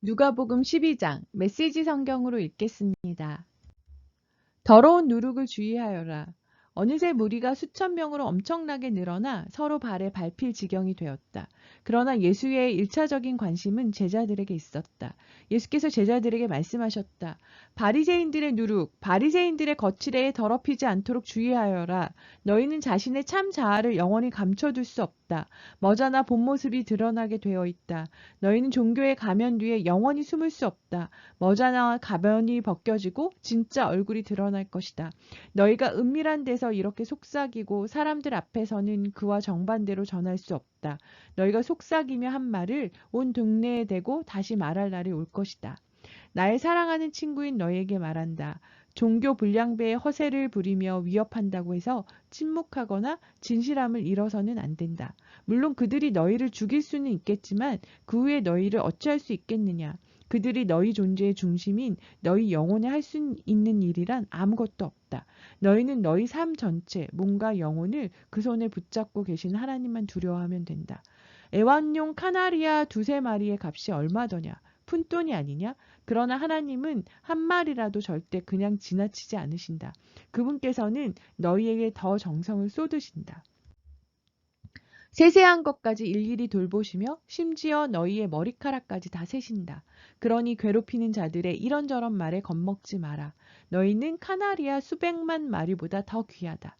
누가복음 12장 메시지 성경으로 읽겠습니다. 더러운 누룩을 주의하여라. 어느새 무리가 수천 명으로 엄청나게 늘어나 서로 발에 밟힐 지경이 되었다. 그러나 예수의 1차적인 관심은 제자들에게 있었다. 예수께서 제자들에게 말씀하셨다. 바리새인들의 누룩, 바리새인들의 거칠애에 더럽히지 않도록 주의하여라. 너희는 자신의 참 자아를 영원히 감춰둘 수 없다. 머자나 본 모습이 드러나게 되어 있다. 너희는 종교의 가면 뒤에 영원히 숨을 수 없다. 머자나 가면이 벗겨지고 진짜 얼굴이 드러날 것이다. 너희가 은밀한 데서 이렇게 속삭이고 사람들 앞에서는 그와 정반대로 전할 수 없다. 너희가 속삭이며 한 말을 온 동네에 대고 다시 말할 날이 올 것이다. 나의 사랑하는 친구인 너희에게 말한다. 종교 불량배의 허세를 부리며 위협한다고 해서 침묵하거나 진실함을 잃어서는 안 된다. 물론 그들이 너희를 죽일 수는 있겠지만 그 후에 너희를 어찌할 수 있겠느냐. 그들이 너희 존재의 중심인 너희 영혼에 할 수 있는 일이란 아무것도 없다. 너희는 너희 삶 전체, 몸과 영혼을 그 손에 붙잡고 계신 하나님만 두려워하면 된다. 애완용 카나리아 두세 마리의 값이 얼마더냐? 푼돈이 아니냐? 그러나 하나님은 한 마리라도 절대 그냥 지나치지 않으신다. 그분께서는 너희에게 더 정성을 쏟으신다. 세세한 것까지 일일이 돌보시며 심지어 너희의 머리카락까지 다 세신다. 그러니 괴롭히는 자들의 이런저런 말에 겁먹지 마라. 너희는 카나리아 수백만 마리보다 더 귀하다.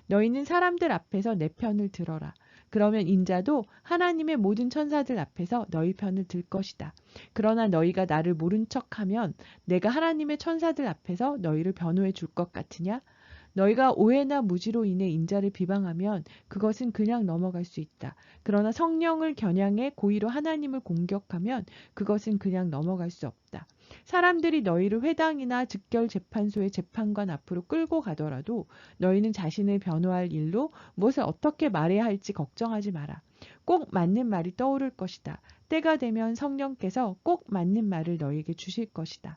너희는 사람들 앞에서 내 편을 들어라. 그러면 인자도 하나님의 모든 천사들 앞에서 너희 편을 들 것이다. 그러나 너희가 나를 모른 척하면 내가 하나님의 천사들 앞에서 너희를 변호해 줄 것 같으냐? 너희가 오해나 무지로 인해 인자를 비방하면 그것은 그냥 넘어갈 수 있다. 그러나 성령을 겨냥해 고의로 하나님을 공격하면 그것은 그냥 넘어갈 수 없다. 사람들이 너희를 회당이나 즉결재판소의 재판관 앞으로 끌고 가더라도 너희는 자신을 변호할 일로 무엇을 어떻게 말해야 할지 걱정하지 마라. 꼭 맞는 말이 떠오를 것이다. 때가 되면 성령께서 꼭 맞는 말을 너희에게 주실 것이다.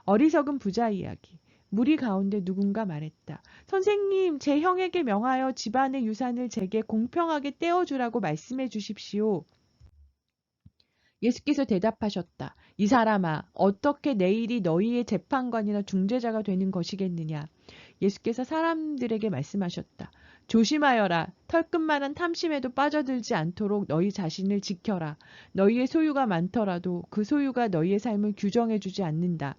어리석은 부자 이야기. 무리 가운데 누군가 말했다. 선생님, 제 형에게 명하여 집안의 유산을 제게 공평하게 떼어주라고 말씀해 주십시오. 예수께서 대답하셨다. 이 사람아, 어떻게 내일이 너희의 재판관이나 중재자가 되는 것이겠느냐. 예수께서 사람들에게 말씀하셨다. 조심하여라. 털끝만한 탐심에도 빠져들지 않도록 너희 자신을 지켜라. 너희의 소유가 많더라도 그 소유가 너희의 삶을 규정해 주지 않는다.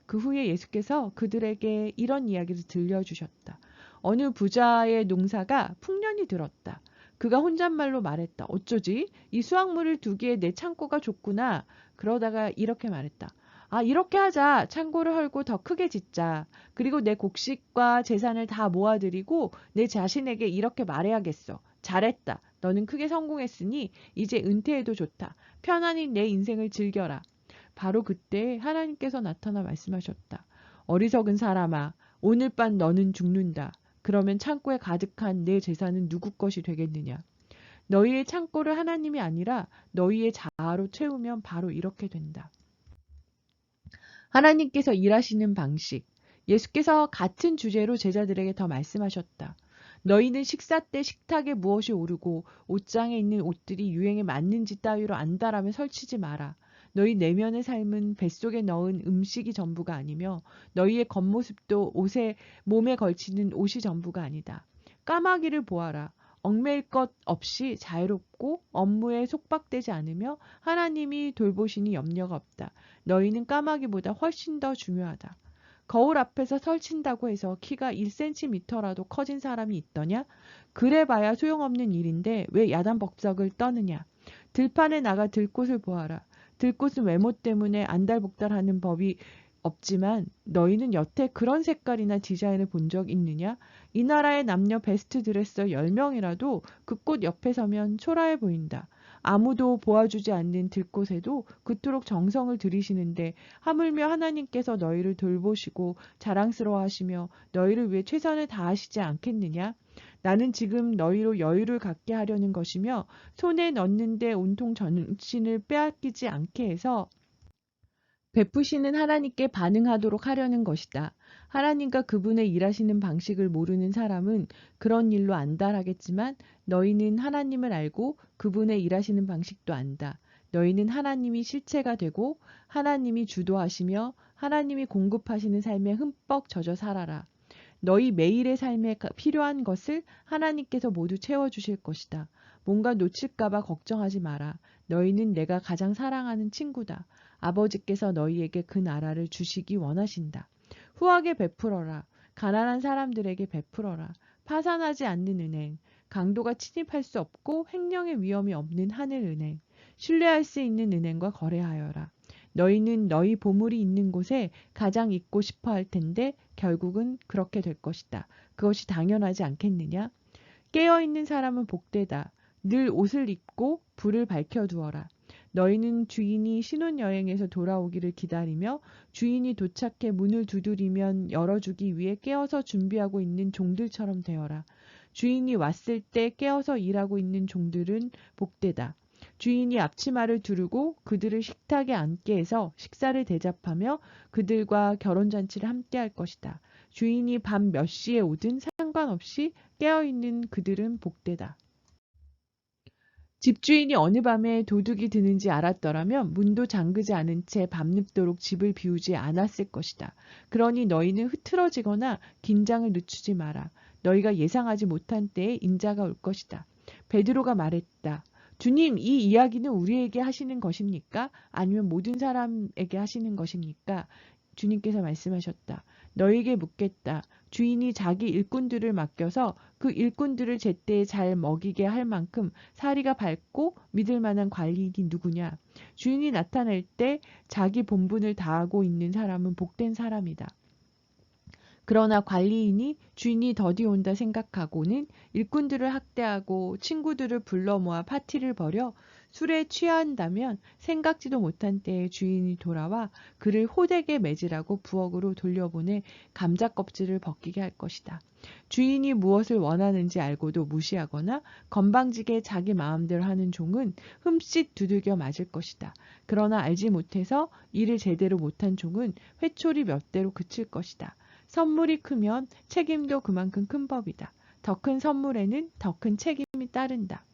그 후에 예수께서 그들에게 이런 이야기를 들려주셨다. 어느 부자의 농사가 풍년이 들었다. 그가 혼잣말로 말했다. 어쩌지? 이 수확물을 두기에 내 창고가 좁구나. 그러다가 이렇게 말했다. 아, 이렇게 하자. 창고를 헐고 더 크게 짓자. 그리고 내 곡식과 재산을 다 모아들이고 내 자신에게 이렇게 말해야겠어. 잘했다. 너는 크게 성공했으니 이제 은퇴해도 좋다. 편안히 내 인생을 즐겨라. 바로 그때 하나님께서 나타나 말씀하셨다. 어리석은 사람아, 오늘 밤 너는 죽는다. 그러면 창고에 가득한 내 재산은 누구 것이 되겠느냐? 너희의 창고를 하나님이 아니라 너희의 자아로 채우면 바로 이렇게 된다. 하나님께서 일하시는 방식. 예수께서 같은 주제로 제자들에게 더 말씀하셨다. 너희는 식사 때 식탁에 무엇이 오르고 옷장에 있는 옷들이 유행에 맞는지 따위로 안다라며 설치지 마라. 너희 내면의 삶은 뱃속에 넣은 음식이 전부가 아니며 너희의 겉모습도 몸에 걸치는 옷이 전부가 아니다. 까마귀를 보아라. 얽매일 것 없이 자유롭고 업무에 속박되지 않으며 하나님이 돌보시니 염려가 없다. 너희는 까마귀보다 훨씬 더 중요하다. 거울 앞에서 설친다고 해서 키가 1cm라도 커진 사람이 있더냐? 그래봐야 소용없는 일인데 왜 야단벅적을 떠느냐? 들판에 나가 들꽃을 보아라. 들꽃은 외모 때문에 안달복달하는 법이 없지만 너희는 여태 그런 색깔이나 디자인을 본 적 있느냐? 이 나라의 남녀 베스트 드레서 10명이라도 그 꽃 옆에 서면 초라해 보인다. 아무도 보아주지 않는 들꽃에도 그토록 정성을 들이시는데 하물며 하나님께서 너희를 돌보시고 자랑스러워하시며 너희를 위해 최선을 다하시지 않겠느냐? 나는 지금 너희로 여유를 갖게 하려는 것이며 손에 넣는데 온통 전신을 빼앗기지 않게 해서 베푸시는 하나님께 반응하도록 하려는 것이다. 하나님과 그분의 일하시는 방식을 모르는 사람은 그런 일로 안달하겠지만 너희는 하나님을 알고 그분의 일하시는 방식도 안다. 너희는 하나님이 실체가 되고 하나님이 주도하시며 하나님이 공급하시는 삶에 흠뻑 젖어 살아라. 너희 매일의 삶에 필요한 것을 하나님께서 모두 채워주실 것이다. 뭔가 놓칠까봐 걱정하지 마라. 너희는 내가 가장 사랑하는 친구다. 아버지께서 너희에게 그 나라를 주시기 원하신다. 후하게 베풀어라. 가난한 사람들에게 베풀어라. 파산하지 않는 은행, 강도가 침입할 수 없고 횡령의 위험이 없는 하늘 은행, 신뢰할 수 있는 은행과 거래하여라. 너희는 너희 보물이 있는 곳에 가장 있고 싶어 할 텐데 결국은 그렇게 될 것이다. 그것이 당연하지 않겠느냐? 깨어있는 사람은 복되다. 늘 옷을 입고 불을 밝혀두어라. 너희는 주인이 신혼여행에서 돌아오기를 기다리며 주인이 도착해 문을 두드리면 열어주기 위해 깨어서 준비하고 있는 종들처럼 되어라. 주인이 왔을 때 깨어서 일하고 있는 종들은 복되다. 주인이 앞치마를 두르고 그들을 식탁에 앉게 해서 식사를 대접하며 그들과 결혼잔치를 함께 할 것이다. 주인이 밤 몇 시에 오든 상관없이 깨어있는 그들은 복되다. 집주인이 어느 밤에 도둑이 드는지 알았더라면 문도 잠그지 않은 채 밤늦도록 집을 비우지 않았을 것이다. 그러니 너희는 흐트러지거나 긴장을 늦추지 마라. 너희가 예상하지 못한 때에 인자가 올 것이다. 베드로가 말했다. 주님, 이 이야기는 우리에게 하시는 것입니까? 아니면 모든 사람에게 하시는 것입니까? 주님께서 말씀하셨다. 너희에게 묻겠다. 주인이 자기 일꾼들을 맡겨서 그 일꾼들을 제때에 잘 먹이게 할 만큼 사리가 밝고 믿을 만한 관리인이 누구냐? 주인이 나타날 때 자기 본분을 다하고 있는 사람은 복된 사람이다. 그러나 관리인이 주인이 더디 온다 생각하고는 일꾼들을 학대하고 친구들을 불러 모아 파티를 벌여 술에 취한다면 생각지도 못한 때에 주인이 돌아와 그를 호되게 매질하고 부엌으로 돌려보내 감자 껍질을 벗기게 할 것이다. 주인이 무엇을 원하는지 알고도 무시하거나 건방지게 자기 마음대로 하는 종은 흠칫 두들겨 맞을 것이다. 그러나 알지 못해서 일을 제대로 못한 종은 회초리 몇 대로 그칠 것이다. 선물이 크면 책임도 그만큼 큰 법이다. 더 큰 선물에는 더 큰 책임이 따른다.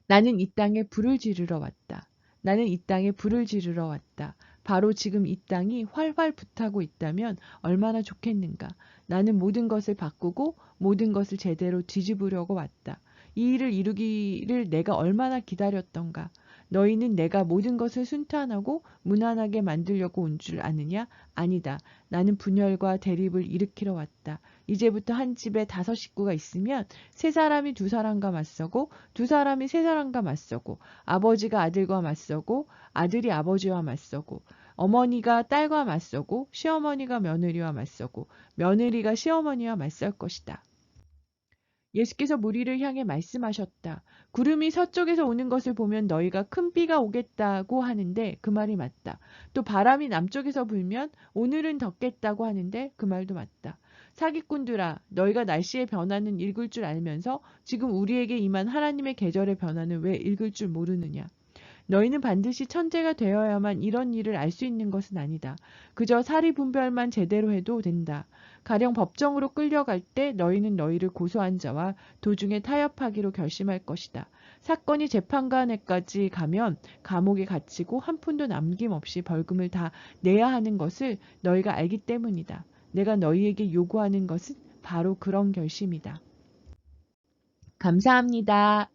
나는 이 땅에 불을 지르러 왔다. 나는 이 땅에 불을 지르러 왔다. 바로 지금 이 땅이 활활 불타고 있다면 얼마나 좋겠는가. 나는 모든 것을 바꾸고 모든 것을 제대로 뒤집으려고 왔다. 이 일을 이루기를 내가 얼마나 기다렸던가. 너희는 내가 모든 것을 순탄하고 무난하게 만들려고 온 줄 아느냐? 아니다. 나는 분열과 대립을 일으키러 왔다. 이제부터 한 집에 5 식구가 있으면 3사람이 2사람과 맞서고 2사람이 3사람과 맞서고 아버지가 아들과 맞서고 아들이 아버지와 맞서고 어머니가 딸과 맞서고 시어머니가 며느리와 맞서고 며느리가 시어머니와 맞설 것이다. 예수께서 무리를 향해 말씀하셨다. 구름이 서쪽에서 오는 것을 보면 너희가 큰 비가 오겠다고 하는데 그 말이 맞다. 또 바람이 남쪽에서 불면 오늘은 덥겠다고 하는데 그 말도 맞다. 사기꾼들아, 너희가 날씨의 변화는 읽을 줄 알면서 지금 우리에게 임한 하나님의 계절의 변화는 왜 읽을 줄 모르느냐. 너희는 반드시 천재가 되어야만 이런 일을 알 수 있는 것은 아니다. 그저 사리 분별만 제대로 해도 된다. 가령 법정으로 끌려갈 때 너희는 너희를 고소한 자와 도중에 타협하기로 결심할 것이다. 사건이 재판관에까지 가면 감옥에 갇히고 한 푼도 남김없이 벌금을 다 내야 하는 것을 너희가 알기 때문이다. 내가 너희에게 요구하는 것은 바로 그런 결심이다. 감사합니다.